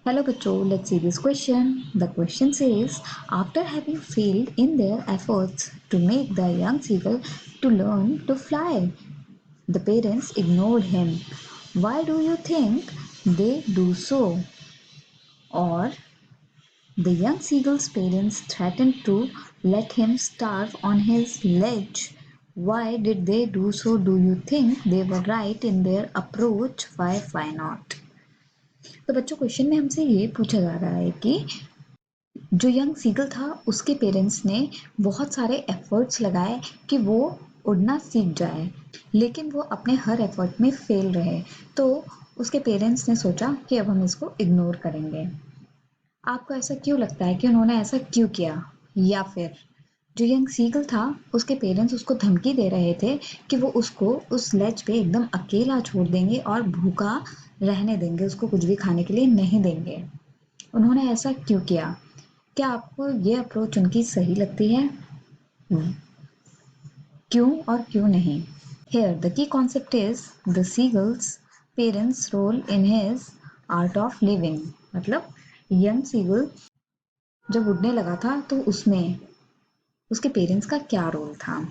Hello बच्चों, let's see this question. The question says, after having failed in their efforts to make the young seagull to learn to fly, the parents ignored him. Why do you think they do so? Or the young seagull's parents threatened to let him starve on his ledge. Why did they do so? Do you think they were right in their approach? Why not? तो बच्चों question में हमसे ये पूछा जा रहा है कि जो यंग सीगल था उसके पेरेंट्स ने बहुत सारे एफर्ट्स लगाए कि वो उड़ना सीख जाए, लेकिन वो अपने हर एफर्ट में फेल रहे। तो उसके पेरेंट्स ने सोचा कि अब हम इसको इग्नोर करेंगे। आपको ऐसा क्यों लगता है कि उन्होंने ऐसा क्यों किया? या फिर जो यंग सीगल था उसके पेरेंट्स उसको धमकी दे रहे थे कि वो उसको उस लेज पे एकदम अकेला छोड़ देंगे और भूखा रहने देंगे, उसको कुछ भी खाने के लिए नहीं देंगे। उन्होंने ऐसा क्यों किया? क्या आपको ये अप्रोच उनकी सही लगती है? क्यों और क्यों नहीं? Here the key concept is the seagull's parents' role in his art of living। मतलब यंग सीगल जब उड़ने लगा था तो उसमें उसके पेरेंट्स का क्या रोल था?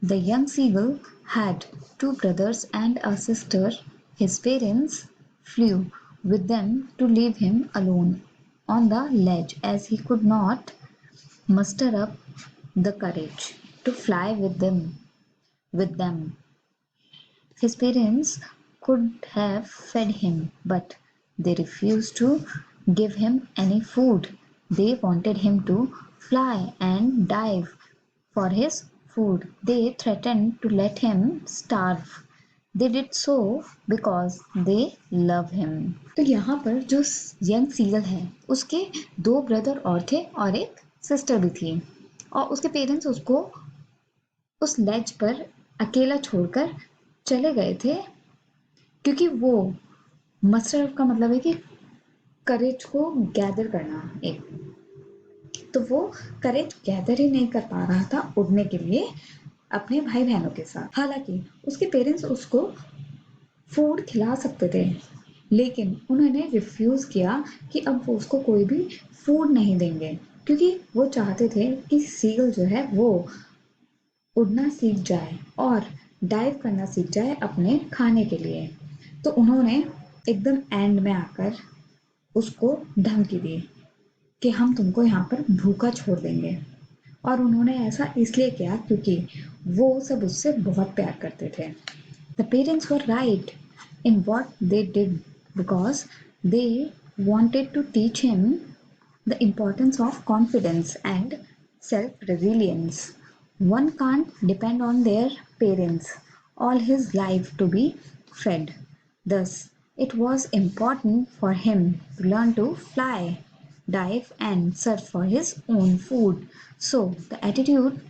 The young seagull had two brothers and a sister. His parents flew with them to leave him alone on the ledge as he could not muster up the courage to fly with them. His parents could have fed him, but they refused to give him any food. They wanted him to fly and dive for his food. They threatened to let him starve. They did so because they love him। तो यहाँ पर जो young seagull है उसके दो brother और थे और एक सिस्टर भी थी, और उसके पेरेंट्स उसको उस लेज पर अकेला छोड़कर चले गए थे क्योंकि वो मस्टर का मतलब है कि करेज को गैदर करना। एक तो वो करेज गैदर ही नहीं कर पा रहा था उड़ने के लिए अपने भाई बहनों के साथ। हालांकि उसके पेरेंट्स उसको फूड खिला सकते थे, लेकिन उन्होंने रिफ्यूज किया कि अब वो उसको कोई भी फूड नहीं देंगे, क्योंकि वो चाहते थे कि सीगल जो है वो उड़ना सीख जाए और डाइव करना सीख जाए अपने खाने के लिए। तो उन्होंने एकदम एंड में आकर उसको धमकी दी कि हम तुमको यहाँ पर भूखा छोड़ देंगे। और उन्होंने ऐसा इसलिए किया क्योंकि वो सब उससे बहुत प्यार करते थे। The parents were right in what they did because they wanted to teach him the importance of confidence and self-resilience. One can't depend on their parents all his life to be fed. Thus, it was important for him to learn to fly, dive, and search for his own food. So, the attitude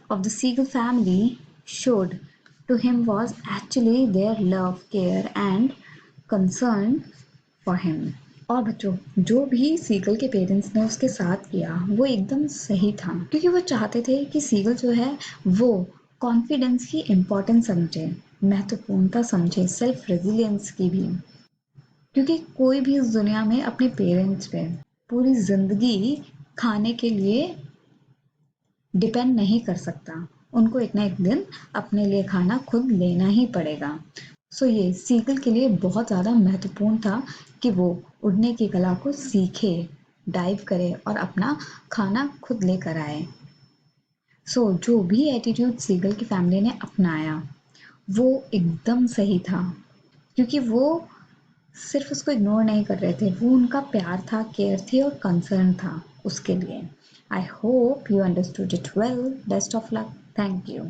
of the Seagull family showed to him was actually their love, care, and concern for him। और बच्चों, जो भी seagull के parents ने उसके साथ किया वो एकदम सही था, क्योंकि वो चाहते थे कि सीगल जो है वो कॉन्फिडेंस की इम्पोर्टेंस समझे, महत्वपूर्णता समझे, सेल्फ रेजिलियंस की भी। क्योंकि कोई भी इस दुनिया में अपने पेरेंट्स पे पूरी जिंदगी खाने के लिए डिपेंड नहीं कर सकता। उनको एक ना एक दिन अपने लिए खाना खुद लेना ही पड़ेगा। सो ये सीगल के लिए बहुत ज़्यादा महत्वपूर्ण था कि वो उड़ने की कला को सीखे, डाइव करे और अपना खाना खुद लेकर आए। सो जो भी एटीट्यूड सीगल की फैमिली ने अपनाया वो एकदम सही था, क्योंकि वो सिर्फ उसको इग्नोर नहीं कर रहे थे, वो उनका प्यार था, केयर थी और कंसर्न था उसके लिए। I hope you understood it well. Best of luck. Thank you.